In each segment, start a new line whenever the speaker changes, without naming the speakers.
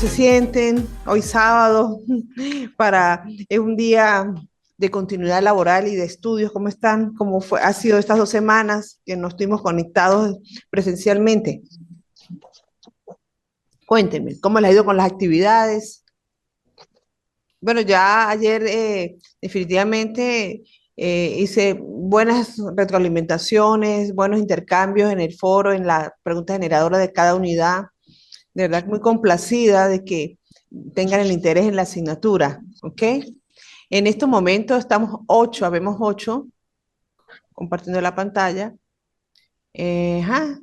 se sienten? Hoy sábado, es un día de continuidad laboral y de estudios. ¿Cómo están? ¿Cómo fue, ha sido estas 2 semanas que nos estuvimos conectados presencialmente? Cuéntenme, ¿cómo les ha ido con las actividades? Bueno, ya ayer definitivamente hice buenas retroalimentaciones, buenos intercambios en el foro, en la pregunta generadora de cada unidad. De verdad muy complacida de que tengan el interés en la asignatura, ¿ok? En estos momentos estamos 8, habemos 8 compartiendo la pantalla.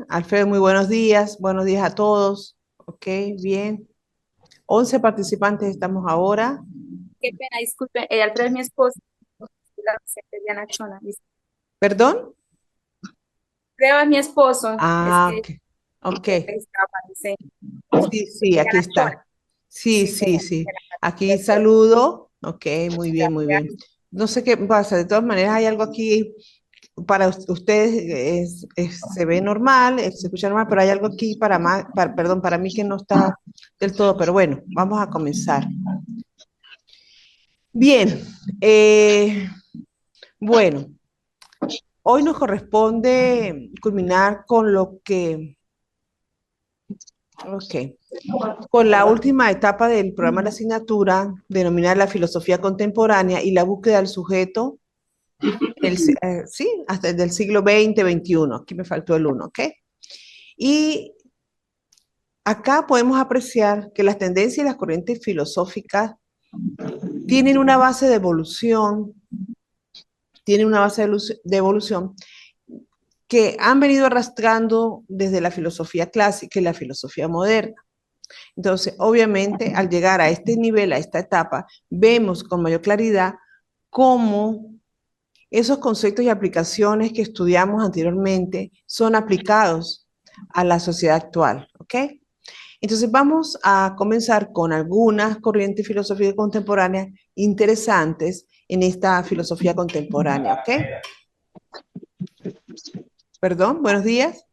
Alfredo, muy buenos días a todos, ¿ok? Bien. 11 participantes estamos ahora.
Qué pena, disculpe, Alfredo es mi esposo, la docente Diana Chona.
¿Perdón?
Alfredo es mi esposo, es
Ah,
que
ok. Ok.
aparece
Sí, sí, aquí
Diana Chona.
está. Sí,
Sí,
sí,
señora.
sí. Aquí saludo. Ok, muy bien, muy bien. No sé qué pasa, de todas maneras hay algo aquí para ustedes se ve normal, se escucha normal, pero hay algo aquí perdón, para mí que no está del todo, pero bueno, vamos a comenzar. Bien, bueno, hoy nos corresponde culminar con ok, con la última etapa del programa de la asignatura, denominada la filosofía contemporánea y la búsqueda del sujeto, sí, hasta el del siglo XX, XXI. Aquí me faltó el uno, ¿ok? Y acá podemos apreciar que las tendencias y las corrientes filosóficas tienen una base de evolución, tienen una base de evolución que han venido arrastrando desde la filosofía clásica y la filosofía moderna. Entonces, obviamente, al llegar a este nivel, a esta etapa, vemos con mayor claridad cómo esos conceptos y aplicaciones que estudiamos anteriormente son aplicados a la sociedad actual, ¿ok? Entonces vamos a comenzar con algunas corrientes filosóficas contemporáneas interesantes en esta filosofía contemporánea, ¿ok? Perdón, buenos días.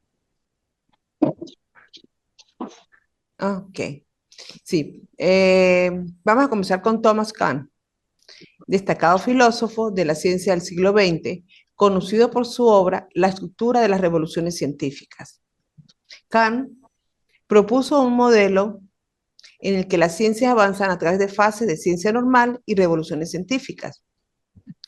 Ok, sí. Vamos a comenzar con Thomas Kuhn, destacado filósofo de la ciencia del siglo XX, conocido por su obra La estructura de las revoluciones científicas. Kuhn propuso un modelo en el que las ciencias avanzan a través de fases de ciencia normal y revoluciones científicas.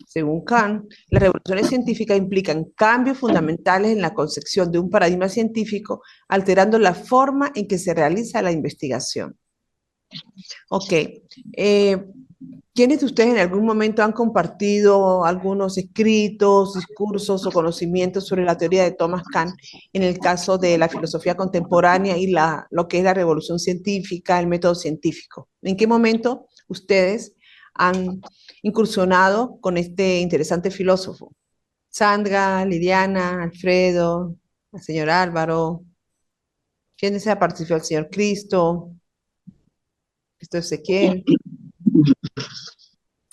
Según Kant, las revoluciones científicas implican cambios fundamentales en la concepción de un paradigma científico, alterando la forma en que se realiza la investigación. Ok. ¿Quiénes de ustedes en algún momento han compartido algunos escritos, discursos o conocimientos sobre la teoría de Thomas Kuhn en el caso de la filosofía contemporánea y lo que es la revolución científica, el método científico? ¿En qué momento ustedes han incursionado con este interesante filósofo? Sandra, Liliana, Alfredo, el señor Álvaro, ¿quién se ha participado? El señor Cristo, Cristo Ezequiel.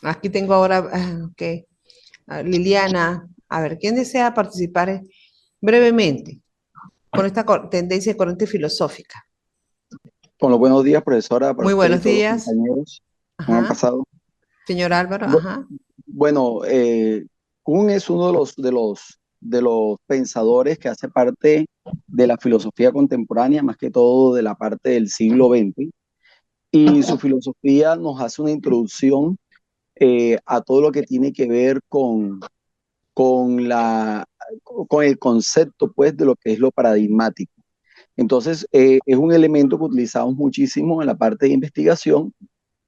Aquí tengo ahora, ok, Liliana. A ver, ¿quién desea participar brevemente con esta tendencia de corriente filosófica?
Con los buenos días, profesora, para
Muy
usted y
buenos
todos los
días.
compañeros. ¿Cómo han
Ajá.
pasado?
Señor Álvaro,
Bu-
ajá.
Bueno, Kuhn es uno de los pensadores que hace parte de la filosofía contemporánea, más que todo de la parte del siglo XX, y su filosofía nos hace una introducción a todo lo que tiene que ver con con el concepto, pues, de lo que es lo paradigmático. Entonces, es un elemento que utilizamos muchísimo en la parte de investigación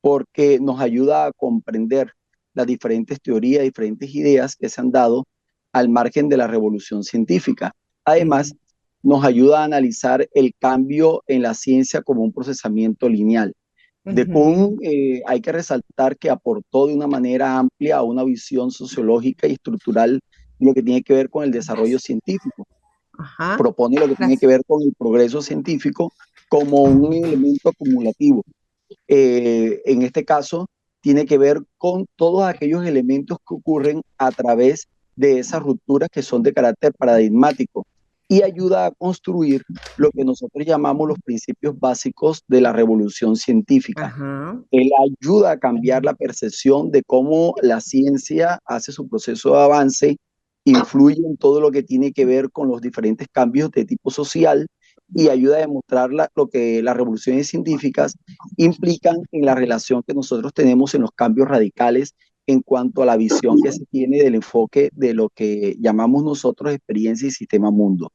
porque nos ayuda a comprender las diferentes teorías, diferentes ideas que se han dado al margen de la revolución científica. Además,
Mm,
nos ayuda a analizar el cambio en la ciencia como un procesamiento lineal. De
ujú,
Kuhn hay que resaltar que aportó de una manera amplia a una visión sociológica y estructural lo que tiene que ver con el desarrollo científico.
ajá.
Propone lo que tiene que
Gracias.
ver con el progreso científico como un elemento acumulativo. En este caso, tiene que ver con todos aquellos elementos que ocurren a través de esas rupturas que son de carácter paradigmático. y ayuda a construir lo que nosotros llamamos los principios básicos de la revolución científica.
Ajá.
Él ayuda a cambiar la percepción de cómo la ciencia hace su proceso de avance, influye en todo lo que tiene que ver con los diferentes cambios de tipo social y ayuda a demostrar lo que las revoluciones científicas implican en la relación que nosotros tenemos en los cambios radicales en cuanto a la visión que se tiene del enfoque de lo que llamamos nosotros experiencia y sistema mundo.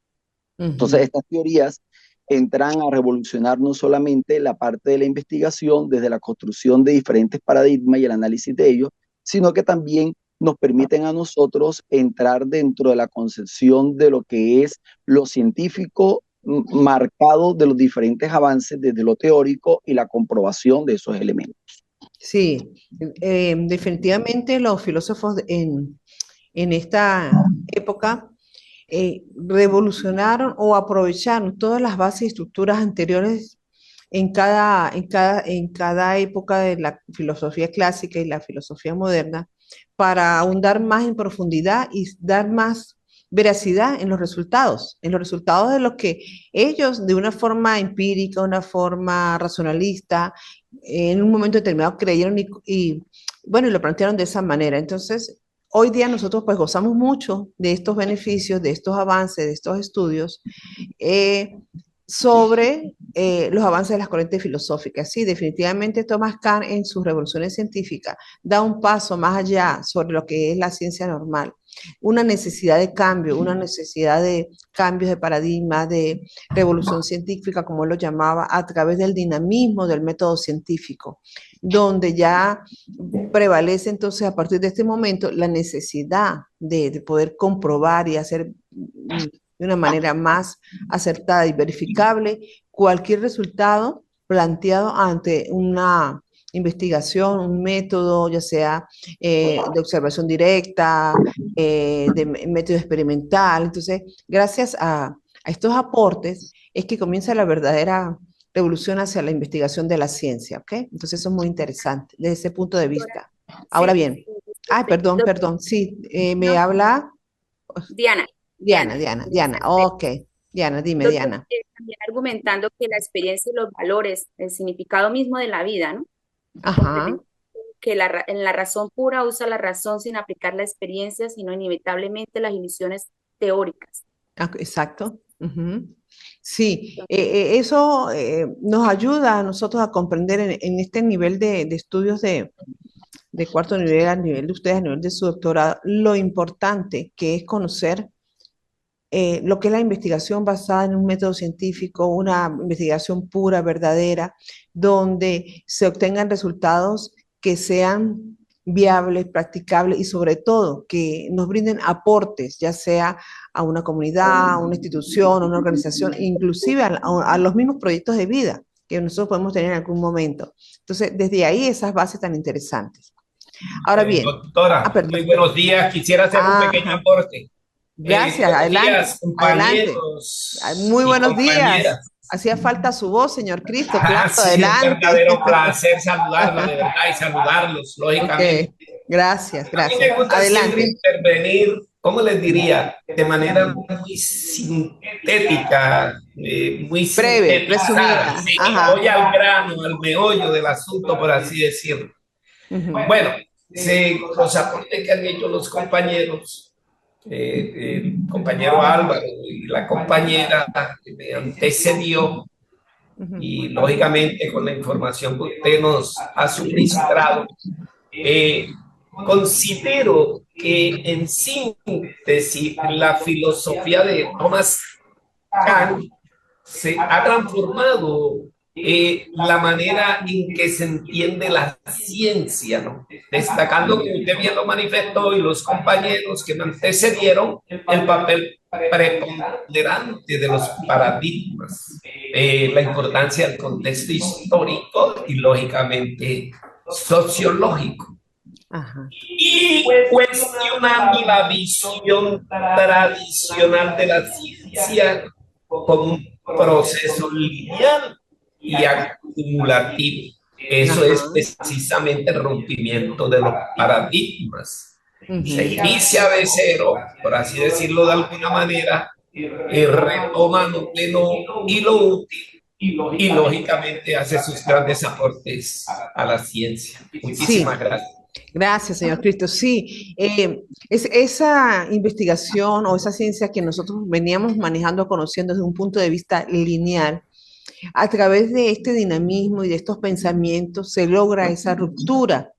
Entonces, estas teorías entran a revolucionar no solamente la parte de la investigación desde la construcción de diferentes paradigmas y el análisis de ellos, sino que también nos permiten a nosotros entrar dentro de la concepción de lo que es lo científico marcado de los diferentes avances desde lo teórico y la comprobación de esos elementos.
Sí, definitivamente los filósofos en esta época revolucionaron o aprovecharon todas las bases y estructuras anteriores en cada época de la filosofía clásica y la filosofía moderna para ahondar más en profundidad y dar más veracidad en los resultados de lo que ellos de una forma empírica, una forma racionalista, en un momento determinado creyeron bueno, y lo plantearon de esa manera. Entonces, hoy día nosotros pues gozamos mucho de estos beneficios, de estos avances, de estos estudios sobre los avances de las corrientes filosóficas. Sí, definitivamente Thomas Kahn en sus revoluciones científicas da un paso más allá sobre lo que es la ciencia normal. Una necesidad de cambio, una necesidad de cambios de paradigma, de revolución científica, como él lo llamaba, a través del dinamismo del método científico, donde ya prevalece entonces a partir de este momento la necesidad de poder comprobar y hacer de una manera más acertada y verificable cualquier resultado planteado ante una investigación, un método, ya sea de observación directa, de método experimental. Entonces, gracias a estos aportes es que comienza la verdadera revolución hacia la investigación de la ciencia, ¿ok? Entonces, eso es muy interesante desde ese punto de vista. Ahora bien, ay, perdón, sí, me habla
Diana.
Diana, ok. Diana, dime,
Doctor,
Diana.
también argumentando que la experiencia y los valores, el significado mismo de la vida, ¿no?
Ajá.
Que en la razón pura usa la razón sin aplicar la experiencia, sino inevitablemente las ilusiones teóricas.
Exacto. Sí, eso nos ayuda a nosotros a comprender en este nivel de estudios de cuarto nivel, a nivel de ustedes, a nivel de su doctorado, lo importante que es conocer lo que es la investigación basada en un método científico, una investigación pura, verdadera, donde se obtengan resultados que sean viables, practicables y sobre todo que nos brinden aportes, ya sea a una comunidad, a una institución, a una organización, inclusive a los mismos proyectos de vida que nosotros podemos tener en algún momento. Entonces, desde ahí esas bases tan interesantes. Ahora bien,
doctora, muy buenos días. Quisiera hacer un pequeño aporte.
Gracias,
Buenos
adelante,
días,
adelante.
compañeros
Muy
y
buenos días.
compañeras.
Hacía falta su voz, señor Cristo, claro,
Sí, un
adelante.
verdadero placer saludarla, de verdad, y saludarlos, lógicamente.
Okay. Gracias.
A mí me gusta siempre
Adelante.
intervenir, ¿cómo les diría? De manera muy sintética, muy
Breve,
sintetizada.
resumida.
Sí,
Ajá.
voy al grano, al meollo del asunto, por así decirlo. Bueno, los aportes que han hecho los compañeros, el compañero Álvaro y la compañera que me antecedió, y lógicamente con la información que usted nos ha suministrado, considero que en síntesis la filosofía de Thomas Kahn se ha transformado la manera en que se entiende la ciencia, ¿no? Destacando que usted bien lo manifestó y los compañeros que me antecedieron el papel preponderante de los paradigmas, la importancia del contexto histórico y lógicamente sociológico.
Ajá.
Y cuestionando la visión tradicional de la ciencia como un proceso lineal y acumulativo. Eso es precisamente el rompimiento de los paradigmas. Se inicia de cero, por así decirlo de alguna manera, retoma lo bueno y lo útil y lógicamente hace sus grandes aportes a la ciencia. Muchísimas
Sí,
gracias.
gracias, señor Cristo. Sí, esa investigación o esa ciencia que nosotros veníamos manejando, conociendo desde un punto de vista lineal, a través de este dinamismo y de estos pensamientos se logra esa ruptura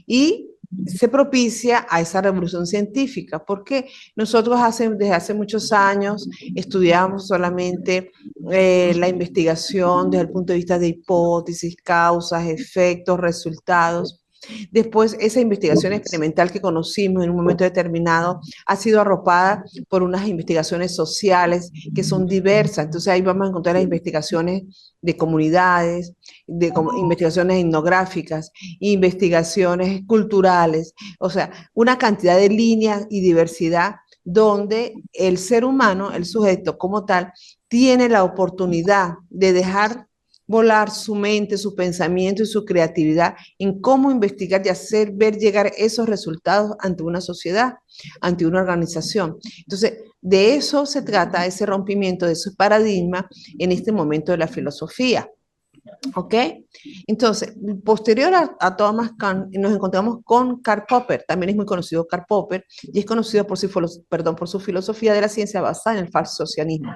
y se propicia a esa revolución científica, porque nosotros desde hace muchos años estudiamos solamente la investigación desde el punto de vista de hipótesis, causas, efectos, resultados. Después, esa investigación experimental que conocimos en un momento determinado ha sido arropada por unas investigaciones sociales que son diversas. Entonces ahí vamos a encontrar las investigaciones de comunidades, investigaciones etnográficas, investigaciones culturales, o sea, una cantidad de líneas y diversidad donde el ser humano, el sujeto como tal, tiene la oportunidad de dejar volar su mente, su pensamiento y su creatividad en cómo investigar y hacer ver llegar esos resultados ante una sociedad, ante una organización. Entonces, de eso se trata, ese rompimiento de ese paradigma en este momento de la filosofía. ¿Ok? Entonces, posterior a Thomas Kuhn, nos encontramos con Karl Popper. También es muy conocido Karl Popper y es conocido por por su filosofía de la ciencia basada en el falsocianismo.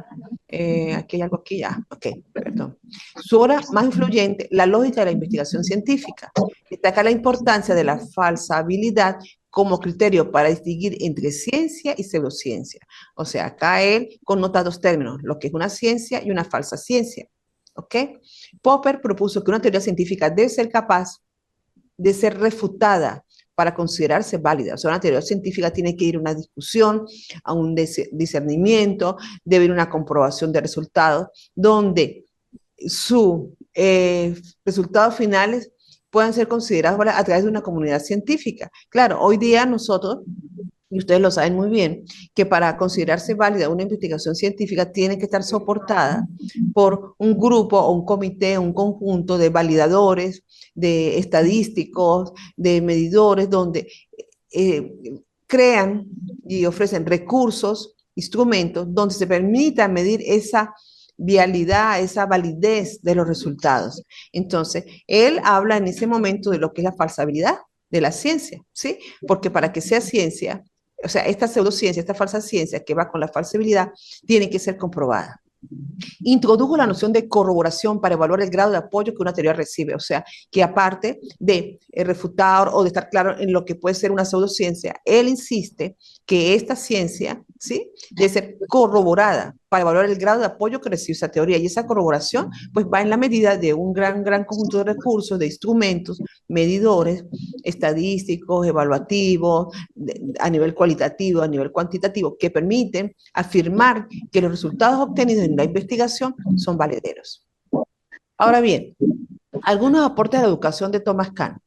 Aquí hay algo aquí ya. Ok, perdón. Su obra más influyente, La lógica de la investigación científica, destaca la importancia de la falsabilidad como criterio para distinguir entre ciencia y pseudociencia. O sea, acá él connota dos términos, lo que es una ciencia y una falsa ciencia. ¿Ok? Popper propuso que una teoría científica debe ser capaz de ser refutada para considerarse válida. O sea, una teoría científica tiene que ir a una discusión, a un discernimiento, debe ir a una comprobación de resultados, donde sus resultados finales puedan ser considerados a través de una comunidad científica. Claro, hoy día nosotros y ustedes lo saben muy bien, que para considerarse válida una investigación científica tiene que estar soportada por un grupo o un comité, un conjunto de validadores, de estadísticos, de medidores, donde eh, crean y ofrecen recursos, instrumentos, donde se permita medir esa vialidad, esa validez de los resultados. Entonces, él habla en ese momento de lo que es la falsabilidad de la ciencia, ¿sí? Porque para que sea ciencia, o sea, esta pseudociencia, esta falsa ciencia que va con la falsibilidad, tiene que ser comprobada. Introdujo la noción de corroboración para evaluar el grado de apoyo que una teoría recibe, o sea, que aparte de refutar o de estar claro en lo que puede ser una pseudociencia, él insiste que esta ciencia, ¿sí?, debe ser corroborada para evaluar el grado de apoyo que recibe esa teoría, y esa corroboración pues va en la medida de un gran conjunto de recursos, de instrumentos, medidores, estadísticos, evaluativos, a nivel cualitativo, a nivel cuantitativo, que permiten afirmar que los resultados obtenidos en la investigación son valederos. Ahora bien, algunos aportes a la educación de Thomas Kuhn.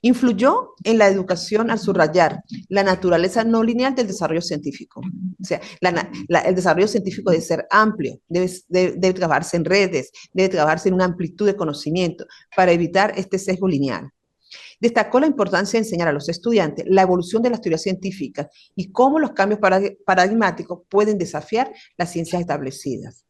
Influyó en la educación al subrayar la naturaleza no lineal del desarrollo científico. O sea, el desarrollo científico debe ser amplio, debe trabajarse en redes, debe trabajarse en una amplitud de conocimiento para evitar este sesgo lineal. Destacó la importancia de enseñar a los estudiantes la evolución de las teorías científicas y cómo los cambios paradigmáticos pueden desafiar las ciencias establecidas.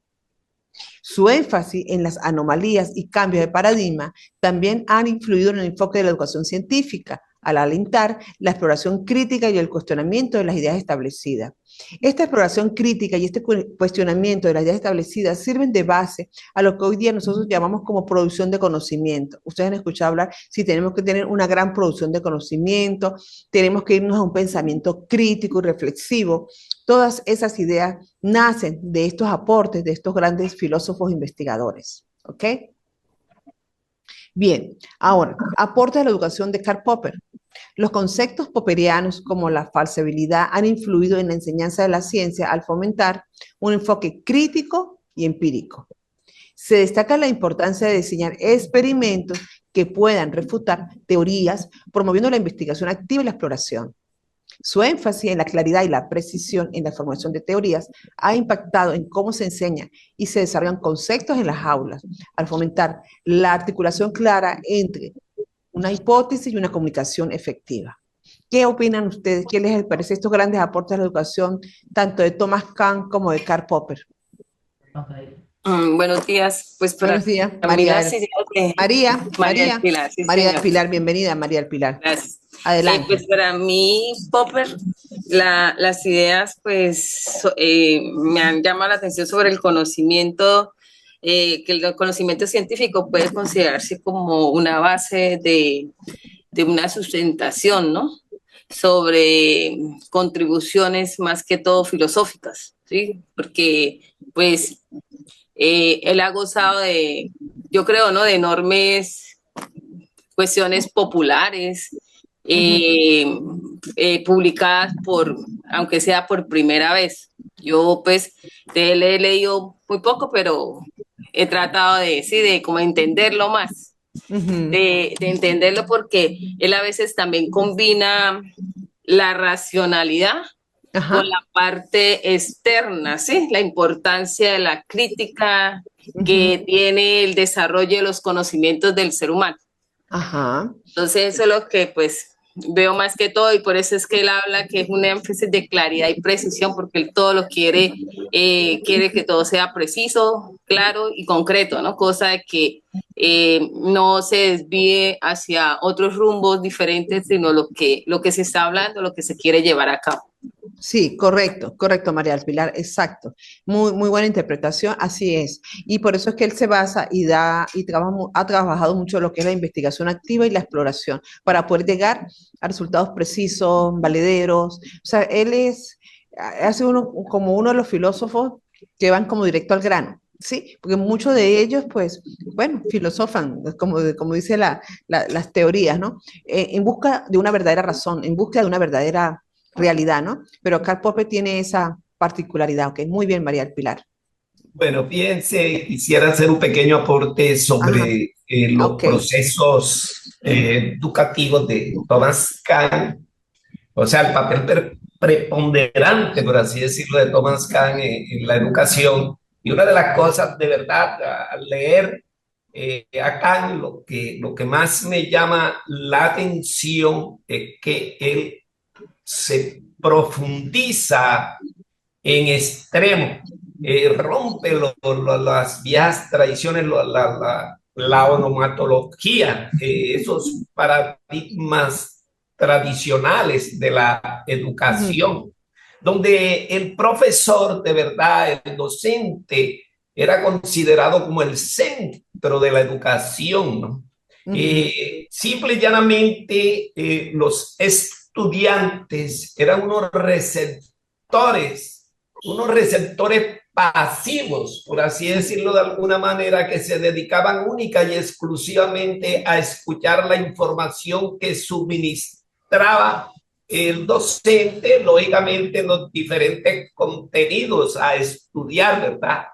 Su énfasis en las anomalías y cambios de paradigma también han influido en el enfoque de la educación científica, al alentar la exploración crítica y el cuestionamiento de las ideas establecidas. Esta exploración crítica y este cuestionamiento de las ideas establecidas sirven de base a lo que hoy día nosotros llamamos como producción de conocimiento. Ustedes han escuchado hablar si tenemos que tener una gran producción de conocimiento, tenemos que irnos a un pensamiento crítico y reflexivo. Todas esas ideas nacen de estos aportes de estos grandes filósofos investigadores. ¿Ok? Bien, ahora, aporte a la educación de Karl Popper. Los conceptos popperianos como la falsabilidad han influido en la enseñanza de la ciencia al fomentar un enfoque crítico y empírico. Se destaca la importancia de diseñar experimentos que puedan refutar teorías, promoviendo la investigación activa y la exploración. Su énfasis en la claridad y la precisión en la formulación de teorías ha impactado en cómo se enseña y se desarrollan conceptos en las aulas, al fomentar la articulación clara entre una hipótesis y una comunicación efectiva. ¿Qué opinan ustedes? ¿Qué les parece estos grandes aportes a la educación, tanto de Thomas Kahn como de Karl Popper?
Buenos días, pues
Buenos
para
días,
mí
María
las ideas de
María
María del Pilar, sí
María del
señor,
Pilar, bienvenida, María del Pilar.
gracias.
Adelante.
Pues para mí, Popper, las ideas me han llamado la atención sobre el conocimiento, que el conocimiento científico puede considerarse como una base de una sustentación, ¿no? Sobre contribuciones más que todo filosóficas, ¿sí? Porque pues él ha gozado yo creo, ¿no? De enormes cuestiones populares, publicadas aunque sea por primera vez. Yo pues de él he leído muy poco, pero he tratado de como entenderlo más, de entenderlo porque él a veces también combina la racionalidad con la parte externa, ¿sí? La importancia de la crítica que tiene el desarrollo de los conocimientos del ser humano.
Ajá.
Entonces eso es lo que pues veo más que todo y por eso es que él habla que es un énfasis de claridad y precisión porque él todo lo quiere que todo sea preciso, claro y concreto, ¿no? Cosa de que no se desvíe hacia otros rumbos diferentes, sino lo que se está hablando, lo que se quiere llevar a cabo.
Sí, correcto, correcto, María del Pilar, exacto. Muy, muy buena interpretación, así es. Y por eso es que él se basa ha trabajado mucho lo que es la investigación activa y la exploración, para poder llegar a resultados precisos, valederos. O sea, hace como uno de los filósofos que van como directo al grano. Sí, porque muchos de ellos, pues, bueno, filosofan, como dice las teorías, ¿no? En busca de una verdadera razón, en busca de una verdadera realidad, ¿no? Pero Karl Popper tiene esa particularidad, ¿ok? Muy bien, María del Pilar.
Bueno, fíjense, quisiera hacer un pequeño aporte sobre los procesos educativos de Thomas Kahn, o sea, el papel preponderante, por así decirlo, de Thomas Kahn en la educación. Y una de las cosas, de verdad, al leer a Kahn, lo que más me llama la atención es que él se profundiza en extremo, rompe las vías tradiciones, la onomatología, esos paradigmas tradicionales de la educación, donde el profesor, de verdad, el docente, era considerado como el centro de la educación, ¿no? Simple y llanamente, los estudiantes eran unos receptores pasivos, por así decirlo de alguna manera, que se dedicaban única y exclusivamente a escuchar la información que suministraba el docente, lógicamente los diferentes contenidos a estudiar, ¿verdad?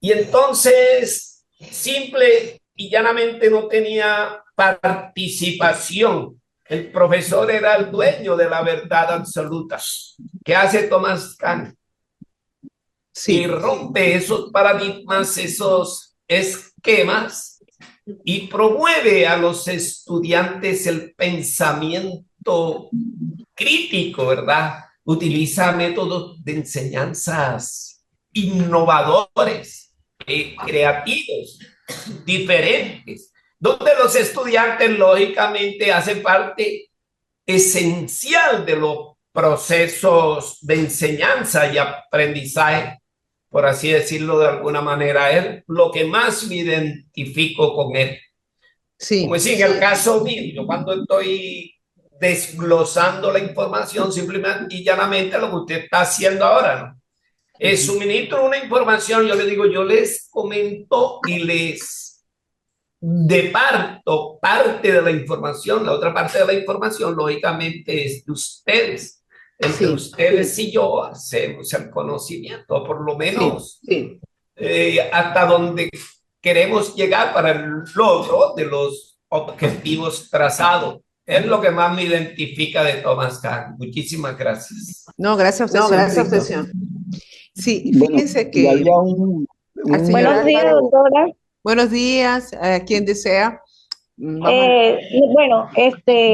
Y entonces, simple y llanamente no tenía participación. El profesor era el dueño de la verdad absoluta. ¿Qué hace Thomas Kahn? Sí. Y rompe esos paradigmas, esos esquemas y promueve a los estudiantes el pensamiento crítico, ¿verdad? Utiliza métodos de enseñanzas innovadores, creativos, diferentes, donde los estudiantes lógicamente hacen parte esencial de los procesos de enseñanza y aprendizaje, por así decirlo de alguna manera. Es lo que más me identifico con él. Sí, como decir, en el caso mío, yo cuando estoy desglosando la información, simplemente y llanamente lo que usted está haciendo ahora, ¿no? Suministro una información, yo le digo, yo les comento y les departo parte de la información. La otra parte de la información, lógicamente, es de ustedes. Entre ustedes y yo hacemos el conocimiento, por lo menos hasta donde queremos llegar para el logro de los objetivos trazados. Es lo que más me identifica de Thomas Kahn. Muchísimas gracias.
No, gracias a usted, señor. Sí, fíjense que...
Buenos días, doctora.
Buenos días, ¿quién desea? Vamos,
Bueno,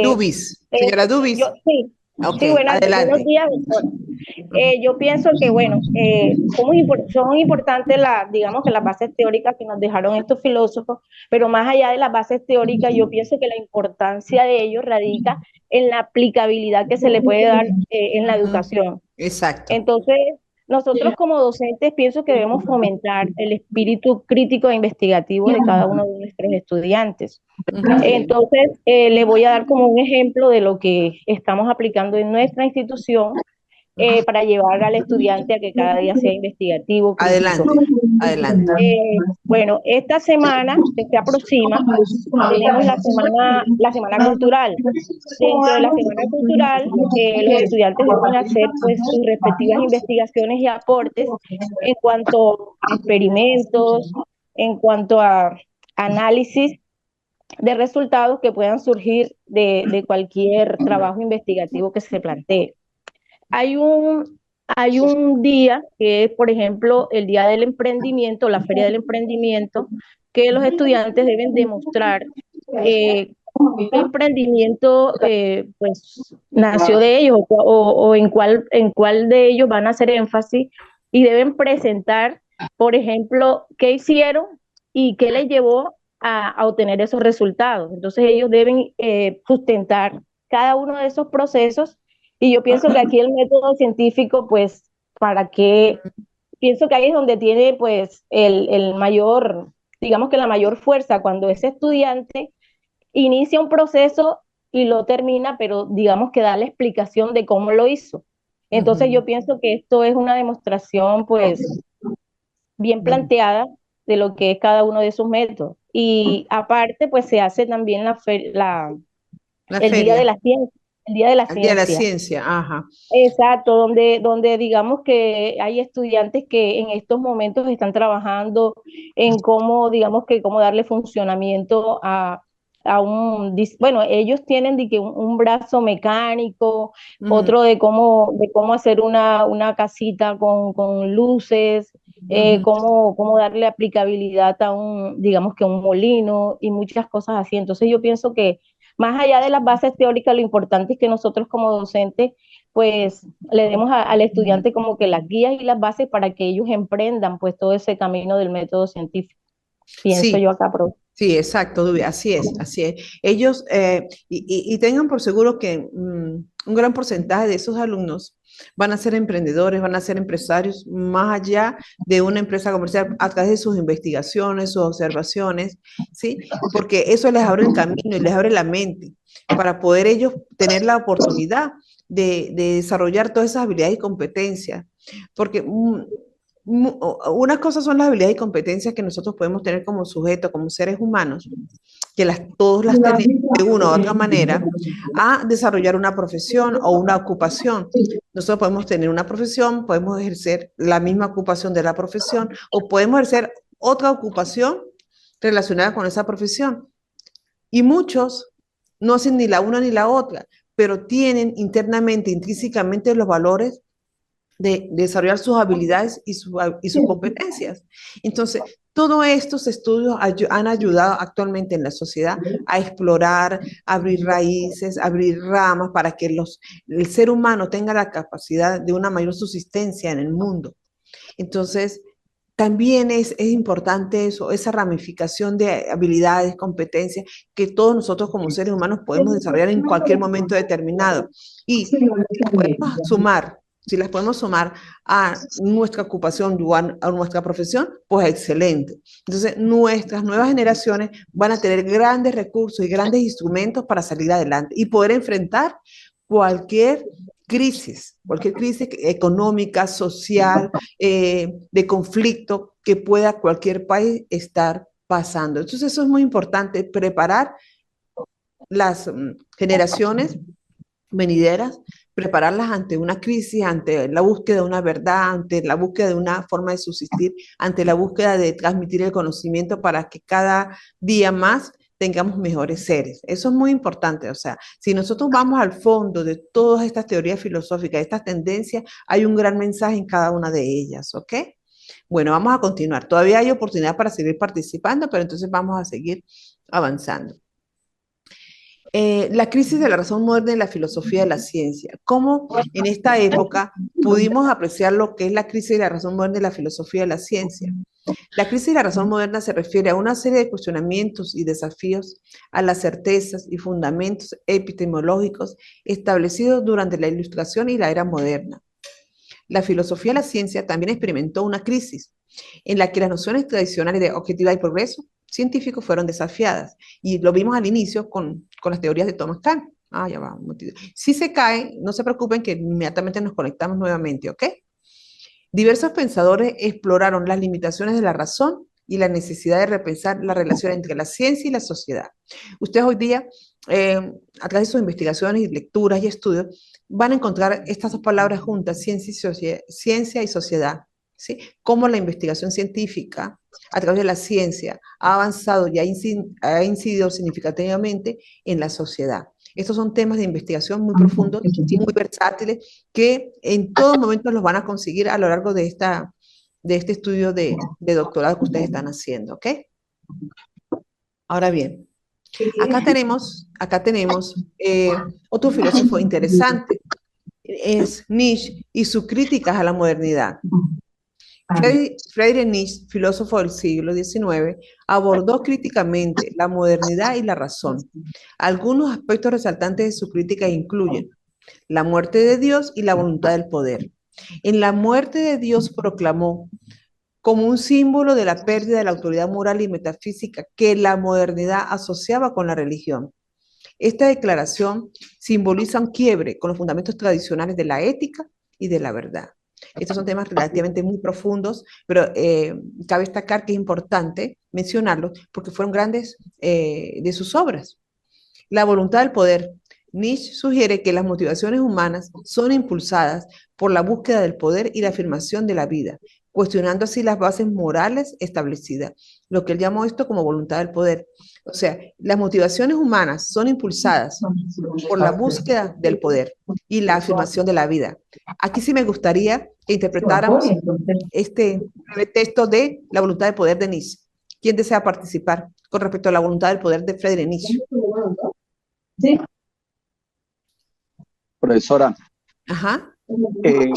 Dubis, señora Dubis.
Sí,
Ok,
sí, buenos
adelante.
días, doctor. Yo pienso que, bueno, son importantes digamos que las bases teóricas que nos dejaron estos filósofos, pero más allá de las bases teóricas, yo pienso que la importancia de ellos radica en la aplicabilidad que se le puede dar en la educación.
Exacto.
Entonces, nosotros como docentes pienso que debemos fomentar el espíritu crítico e investigativo de cada uno de nuestros estudiantes. Entonces, le voy a dar como un ejemplo de lo que estamos aplicando en nuestra institución para llevar al estudiante a que cada día sea investigativo, crítico.
Adelante.
Bueno, esta semana que se aproxima, tenemos la semana cultural. Dentro de la semana cultural, los estudiantes deben hacer pues sus respectivas investigaciones y aportes en cuanto a experimentos, en cuanto a análisis de resultados que puedan surgir de cualquier trabajo investigativo que se plantee. Hay un día que es, por ejemplo, el Día del Emprendimiento, la Feria del Emprendimiento, que los estudiantes deben demostrar qué emprendimiento pues nació de ellos o en cuál de ellos van a hacer énfasis y deben presentar, por ejemplo, qué hicieron y qué les llevó a obtener esos resultados. Entonces ellos deben sustentar cada uno de esos procesos y yo pienso que aquí el método científico, pues, pienso que ahí es donde tiene, pues, el mayor, digamos que la mayor fuerza, cuando ese estudiante inicia un proceso y lo termina, pero digamos que da la explicación de cómo lo hizo. Entonces yo pienso que esto es una demostración, pues, bien planteada de lo que es cada uno de esos métodos. Y aparte, pues, se hace también el Día de la Ciencia. El Día de la
El Día de la
Ciencia.
Ciencia, ajá.
Exacto, donde digamos que hay estudiantes que en estos momentos están trabajando en cómo, digamos que cómo darle funcionamiento bueno, ellos tienen de que un brazo mecánico, otro de cómo hacer una casita con luces, cómo darle aplicabilidad a digamos que un molino y muchas cosas así. Entonces yo pienso que más allá de las bases teóricas, lo importante es que nosotros como docentes, pues le demos al estudiante como que las guías y las bases para que ellos emprendan pues todo ese camino del método científico. Pienso
Sí.
yo acá, profe.
Sí, exacto, Dubi, así es, así es. Ellos, y tengan por seguro que un gran porcentaje de esos alumnos van a ser emprendedores, van a ser empresarios, más allá de una empresa comercial, a través de sus investigaciones, sus observaciones, ¿sí? Porque eso les abre el camino y les abre la mente para poder ellos tener la oportunidad de desarrollar todas esas habilidades y competencias. Porque unas cosas son las habilidades y competencias que nosotros podemos tener como sujetos, como seres humanos, que todos las tenemos de una u otra manera, a desarrollar una profesión o una ocupación. Nosotros podemos tener una profesión, podemos ejercer la misma ocupación de la profesión o podemos ejercer otra ocupación relacionada con esa profesión. Y muchos no hacen ni la una ni la otra, pero tienen internamente, intrínsecamente los valores de desarrollar sus habilidades y sus competencias. Entonces, todos estos estudios han ayudado actualmente en la sociedad a explorar, abrir raíces, abrir ramas para que el ser humano tenga la capacidad de una mayor subsistencia en el mundo. Entonces, también es importante eso, esa ramificación de habilidades, competencias que todos nosotros como seres humanos podemos desarrollar en cualquier momento determinado. Y podemos sumar, si las podemos sumar a nuestra ocupación, a nuestra profesión, pues excelente. Entonces, nuestras nuevas generaciones van a tener grandes recursos y grandes instrumentos para salir adelante y poder enfrentar cualquier crisis económica, social, de conflicto que pueda cualquier país estar pasando. Entonces, eso es muy importante, preparar las generaciones venideras, prepararlas ante una crisis, ante la búsqueda de una verdad, ante la búsqueda de una forma de subsistir, ante la búsqueda de transmitir el conocimiento para que cada día más tengamos mejores seres. Eso es muy importante. O sea, si nosotros vamos al fondo de todas estas teorías filosóficas, estas tendencias, hay un gran mensaje en cada una de ellas, ¿ok? Bueno, vamos a continuar. Todavía hay oportunidad para seguir participando, pero entonces vamos a seguir avanzando. La crisis de la razón moderna en la filosofía de la ciencia. ¿Cómo en esta época pudimos apreciar lo que es la crisis de la razón moderna en la filosofía de la ciencia? La crisis de la razón moderna se refiere a una serie de cuestionamientos y desafíos a las certezas y fundamentos epistemológicos establecidos durante la Ilustración y la era moderna. La filosofía de la ciencia también experimentó una crisis en la que las nociones tradicionales de objetividad y progreso científico fueron desafiadas. Y lo vimos al inicio con las teorías de Thomas Kuhn. Ah, ya va. Si se cae, no se preocupen que inmediatamente nos conectamos nuevamente, ¿ok? Diversos pensadores exploraron las limitaciones de la razón y la necesidad de repensar la relación entre la ciencia y la sociedad. Ustedes hoy día, a través de sus investigaciones y lecturas y estudios, van a encontrar estas dos palabras juntas, ciencia y sociedad, ¿sí? Cómo la investigación científica, a través de la ciencia, ha avanzado y ha incidido significativamente en la sociedad. Estos son temas de investigación muy profundos, muy versátiles, que en todo momento los van a conseguir a lo largo de este estudio de doctorado que ustedes están haciendo, ¿ok? Ahora bien, acá tenemos otro filósofo interesante, es Nietzsche y sus críticas a la modernidad. Friedrich Nietzsche, filósofo del siglo XIX, abordó críticamente la modernidad y la razón. Algunos aspectos resaltantes de su crítica incluyen la muerte de Dios y la voluntad del poder. En la muerte de Dios proclamó como un símbolo de la pérdida de la autoridad moral y metafísica que la modernidad asociaba con la religión. Esta declaración simboliza un quiebre con los fundamentos tradicionales de la ética y de la verdad. Estos son temas relativamente muy profundos, pero cabe destacar que es importante mencionarlos porque fueron grandes de sus obras. La voluntad del poder. Nietzsche sugiere que las motivaciones humanas son impulsadas por la búsqueda del poder y la afirmación de la vida, cuestionando así las bases morales establecidas, lo que él llamó esto como voluntad del poder. O sea, las motivaciones humanas son impulsadas por la búsqueda del poder y la afirmación de la vida. Aquí sí me gustaría que interpretáramos este breve texto de La voluntad del poder de Nietzsche. ¿Quién desea participar con respecto a la voluntad del poder de Friedrich Nietzsche?
Sí.
Profesora,
Ajá.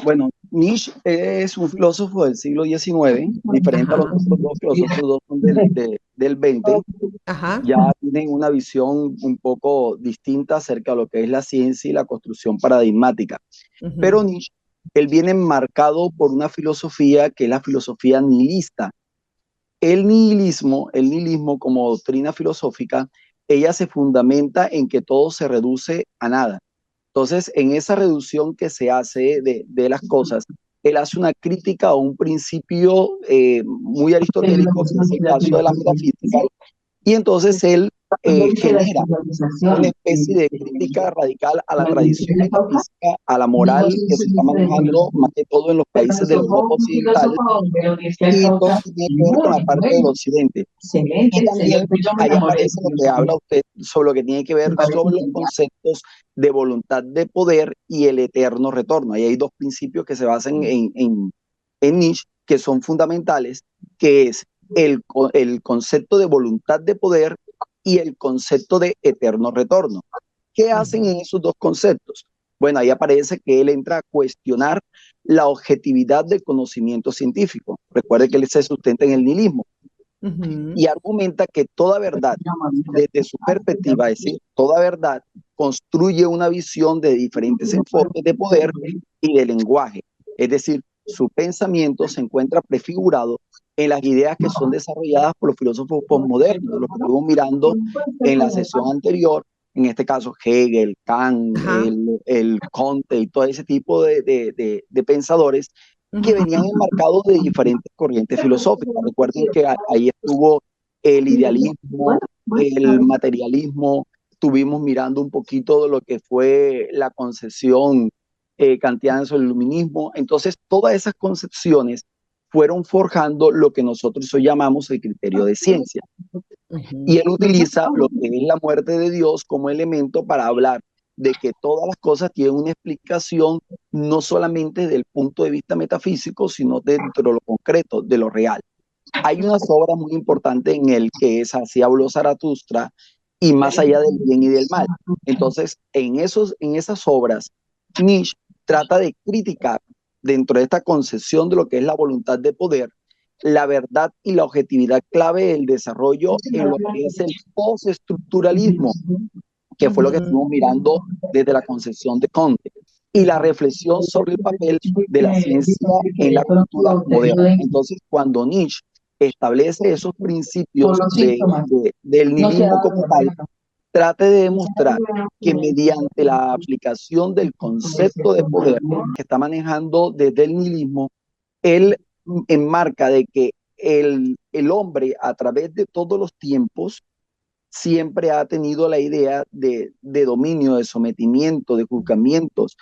bueno, Nietzsche es un filósofo del siglo XIX, diferente a los otros dos filósofos, dos son del 20,
Ajá.
ya tienen una visión un poco distinta acerca de lo que es la ciencia y la construcción paradigmática. Pero Nietzsche, él viene marcado por una filosofía que es la filosofía nihilista. El nihilismo como doctrina filosófica, ella se fundamenta en que todo se reduce a nada. Entonces, en esa reducción que se hace de las cosas, él hace una crítica a un principio muy aristotélico, que es el caso de la metafísica, y entonces él genera una especie de crítica radical a la tradición metafísica, a la moral que se está manejando más que todo en los países de Europa Occidental, y todo tiene que ver con la parte del Occidente. Y también ahí aparece lo que habla usted sobre lo que tiene que ver sobre los conceptos de voluntad de poder y el eterno retorno. Ahí hay dos principios que se basan en Nietzsche, que son fundamentales, que es el concepto de voluntad de poder y el concepto de eterno retorno. ¿Qué hacen en esos dos conceptos? Bueno, ahí aparece que él entra a cuestionar la objetividad del conocimiento científico. Recuerde que él se sustenta en el nihilismo. Y argumenta que toda verdad, desde su perspectiva, es decir, toda verdad construye una visión de diferentes enfoques de poder y de lenguaje. Es decir, su pensamiento se encuentra prefigurado en las ideas que son desarrolladas por los filósofos postmodernos, lo que estuvimos mirando en la sesión anterior, en este caso Hegel, Kant, el Comte y todo ese tipo de pensadores que venían enmarcados de diferentes corrientes filosóficas. Recuerden que ahí estuvo el idealismo, el materialismo, estuvimos mirando un poquito de lo que fue la concepción kantiana sobre el iluminismo. Entonces, todas esas concepciones fueron forjando lo que nosotros hoy llamamos el criterio de ciencia. Y él utiliza lo que es la muerte de Dios como elemento para hablar de que todas las cosas tienen una explicación no solamente desde el punto de vista metafísico, sino dentro de lo concreto, de lo real. Hay unas obras muy importantes en él, que es Así habló Zaratustra, y más allá del bien y del mal. Entonces, en esas obras, Nietzsche trata de criticar dentro de esta concepción de lo que es la voluntad de poder, la verdad y la objetividad clave del desarrollo en lo que es el postestructuralismo, que fue lo que
Ujú.
estuvimos mirando desde la concepción de Comte, y la reflexión sobre el papel de la ciencia en la cultura moderna. Entonces, cuando Nietzsche establece esos principios del nihilismo como tal, trate de demostrar que mediante la aplicación del concepto de poder que está manejando desde el nihilismo, él enmarca de que el hombre a través de todos los tiempos siempre ha tenido la idea de dominio, de sometimiento, de juzgamientos.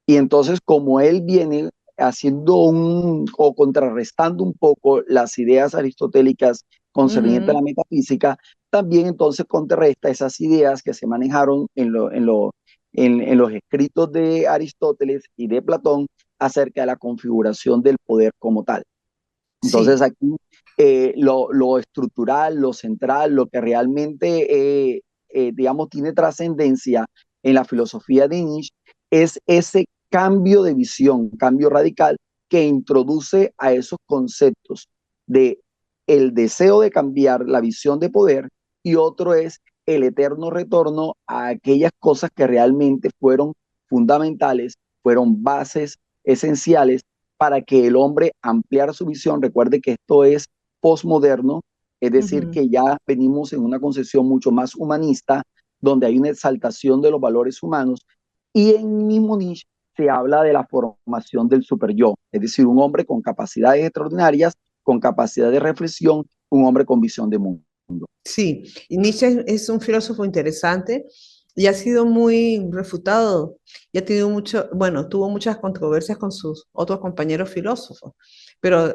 Y entonces, como él viene haciendo o contrarrestando un poco las ideas aristotélicas concernientes a la metafísica, también entonces contrarresta esas ideas que se manejaron en los escritos de Aristóteles y de Platón acerca de la configuración del poder como tal. Entonces
Sí.
aquí lo estructural, lo central, lo que realmente, digamos, tiene trascendencia en la filosofía de Nietzsche es ese cambio de visión, cambio radical que introduce a esos conceptos de el deseo de cambiar la visión de poder y otro es el eterno retorno a aquellas cosas que realmente fueron fundamentales, fueron bases esenciales para que el hombre ampliara su visión. Recuerde que esto es posmoderno, es decir,
Ujú.
que ya venimos en una concepción mucho más humanista, donde hay una exaltación de los valores humanos, y en mismo Nietzsche se habla de la formación del superyo, es decir, un hombre con capacidades extraordinarias, con capacidad de reflexión, un hombre con visión de mundo.
Sí, y Nietzsche es un filósofo interesante y ha sido muy refutado y ha tenido mucho, bueno, tuvo muchas controversias con sus otros compañeros filósofos, pero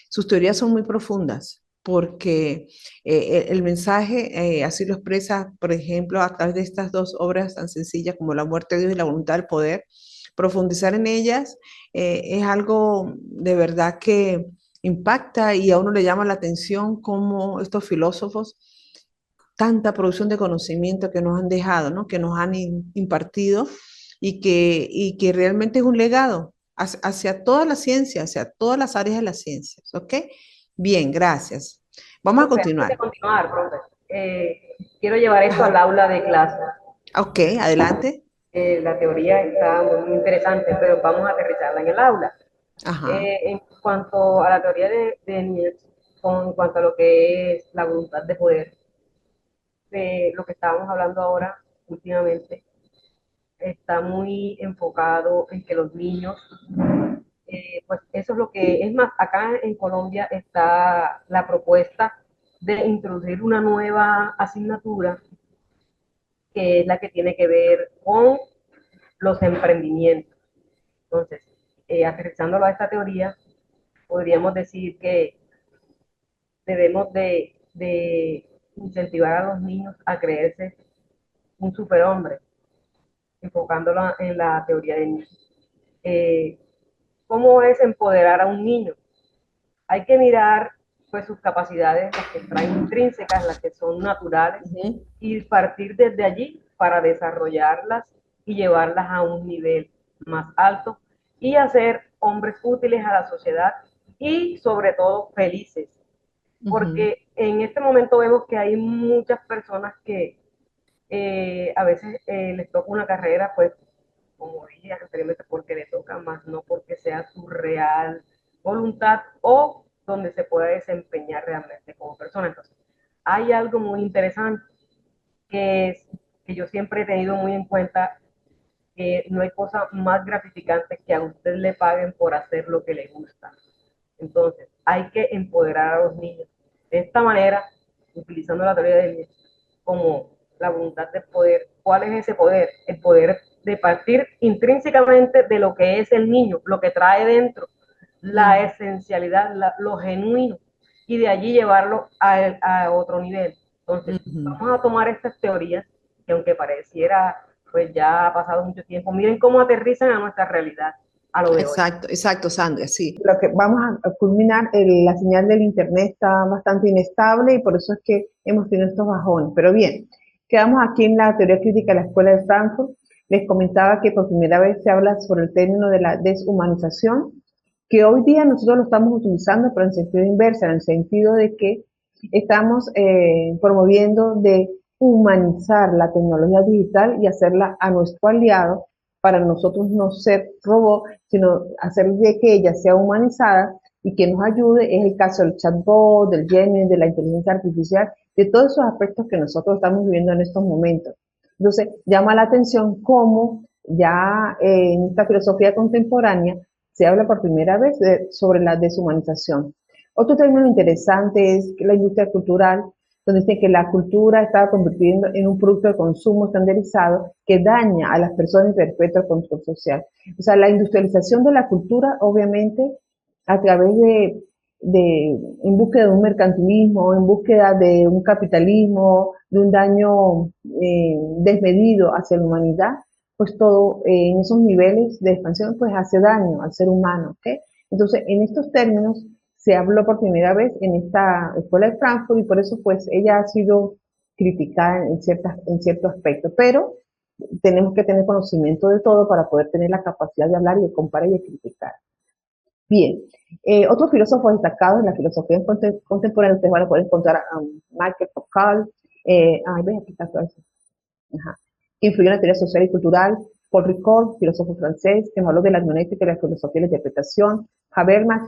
sus teorías son muy profundas porque el mensaje así lo expresa, por ejemplo, a través de estas dos obras tan sencillas como La muerte de Dios y La voluntad del poder. Profundizar en ellas es algo de verdad que impacta y a uno le llama la atención cómo estos filósofos, tanta producción de conocimiento que nos han dejado, ¿no? Que nos han impartido y que realmente es un legado hacia toda la ciencia, hacia todas las áreas de las ciencias, ¿ok? Bien, gracias. Vamos a
Profe, antes de
continuar.
continuar, profe, quiero llevar esto al aula de clase.
Ok, adelante.
La teoría está muy interesante, pero vamos a aterrizarla en el aula.
Ajá.
En cuanto a la teoría de Nietzsche, en cuanto a lo que es la voluntad de poder, de lo que estábamos hablando ahora últimamente, está muy enfocado en que los niños, pues eso es lo que es más, acá en Colombia está la propuesta de introducir una nueva asignatura que es la que tiene que ver con los emprendimientos. Entonces, aterrizándolo a esta teoría, podríamos decir que debemos de incentivar a los niños a creerse un superhombre, enfocándolo en la teoría de Nietzsche. Eh, ¿Cómo es empoderar a un niño? Hay que mirar pues sus capacidades, las que traen intrínsecas, las que son naturales,
Ujú.
y partir desde allí para desarrollarlas y llevarlas a un nivel más alto y hacer hombres útiles a la sociedad y sobre todo felices.
Ujú.
Porque en este momento vemos que hay muchas personas que a veces les toca una carrera, pues, como dije anteriormente, porque le toca más, no porque sea su real voluntad o donde se pueda desempeñar realmente como persona. Entonces, hay algo muy interesante que es que yo siempre he tenido muy en cuenta que no hay cosa más gratificante que a usted le paguen por hacer lo que le gusta. Entonces, hay que empoderar a los niños. De esta manera, utilizando la teoría del niño como la voluntad de poder. ¿Cuál es ese poder? El poder de partir intrínsecamente de lo que es el niño, lo que trae dentro, la esencialidad, lo genuino, y de allí llevarlo a otro nivel. Entonces,
Ujú.
vamos a tomar estas teorías, que aunque pareciera, pues ya ha pasado mucho tiempo, miren cómo aterrizan a nuestra realidad, a lo de hoy.
Exacto, exacto, Sandra, sí. Lo que vamos a culminar, la señal del internet está bastante inestable y por eso es que hemos tenido estos bajones. Pero bien, Quedamos aquí en la teoría crítica de la Escuela de Frankfurt. Les comentaba que por primera vez se habla sobre el término de la deshumanización, que hoy día nosotros lo estamos utilizando, pero en sentido inverso, en el sentido de que estamos promoviendo de humanizar la tecnología digital y hacerla a nuestro aliado para nosotros no ser robots, sino hacer de que ella sea humanizada y que nos ayude. Es el caso del chatbot, del Gemini, de la inteligencia artificial, de todos esos aspectos que nosotros estamos viviendo en estos momentos. Entonces, llama la atención cómo ya en esta filosofía contemporánea se habla por primera vez sobre la deshumanización. Otro término interesante es la industria cultural, donde dice que la cultura está convirtiendo en un producto de consumo estandarizado que daña a las personas y perpetua el control social. O sea, la industrialización de la cultura, obviamente, a través en búsqueda de un mercantilismo, en búsqueda de un capitalismo, de un daño desmedido hacia la humanidad, pues todo en esos niveles de expansión pues hace daño al ser humano, ¿ok? Entonces, en estos términos se habló por primera vez en esta escuela de Frankfurt y por eso pues ella ha sido criticada en cierto aspecto, pero tenemos que tener conocimiento de todo para poder tener la capacidad de hablar y de comparar y de criticar. Bien, otros filósofos destacados en la filosofía contemporánea, ustedes van a poder encontrar a Michael Foucault, aquí está todo eso. Ajá. Que influyó en la teoría social y cultural, Paul Ricoeur, filósofo francés, que nos habló de la hermenéutica y la filosofía de la interpretación, Habermas,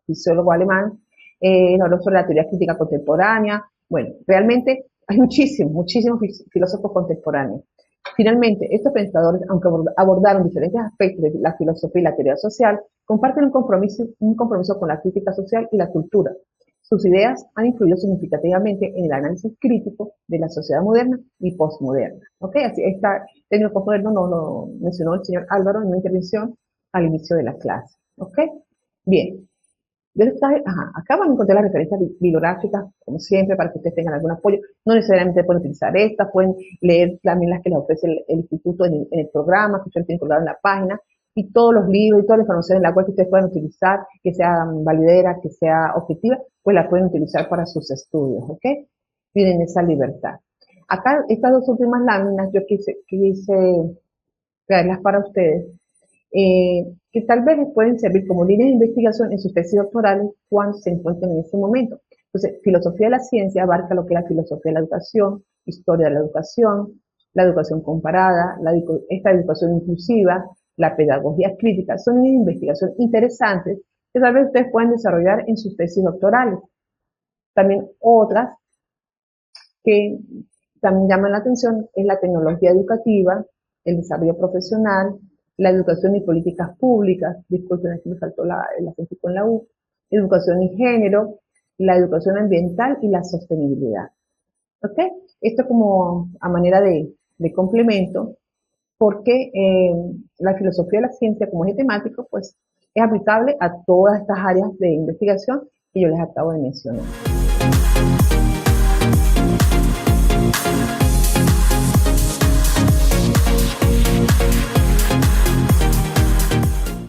fisiólogo alemán, nos habló sobre la teoría crítica contemporánea. Bueno, realmente hay muchísimos filósofos contemporáneos. Finalmente, estos pensadores, aunque abordaron diferentes aspectos de la filosofía y la teoría social, comparten un compromiso con la crítica social y la cultura. Sus ideas han influido significativamente en el análisis crítico de la sociedad moderna y postmoderna. ¿Ok? Así, este término postmoderno nos lo mencionó el señor Álvaro en una intervención al inicio de la clase. ¿Ok? Bien. Acá van a encontrar las referencias bibliográficas, como siempre, para que ustedes tengan algún apoyo. No necesariamente pueden utilizar estas, pueden leer también las que les ofrece el instituto en el programa, que ustedes tienen colgado en la página, y todos los libros y toda la información en la web que ustedes puedan utilizar, que sea validera, que sea objetiva, pues la pueden utilizar para sus estudios, ¿ok? Tienen esa libertad. Acá, estas dos últimas láminas, yo quise traerlas para ustedes, que tal vez les pueden servir como líneas de investigación en sus tesis doctorales cuando se encuentren en ese momento. Entonces, filosofía de la ciencia abarca lo que es la filosofía de la educación, historia de la educación comparada, esta educación inclusiva, la pedagogía crítica. Son líneas de investigación interesantes que tal vez ustedes pueden desarrollar en sus tesis doctorales. También otras que también llaman la atención es la tecnología educativa, el desarrollo profesional, la educación y políticas públicas, disculpen, aquí me faltó el acento con la U, educación y género, la educación ambiental y la sostenibilidad. ¿Ok? Esto como a manera de complemento, porque la filosofía de la ciencia como eje temático, pues es aplicable a todas estas áreas de investigación que yo les acabo de mencionar.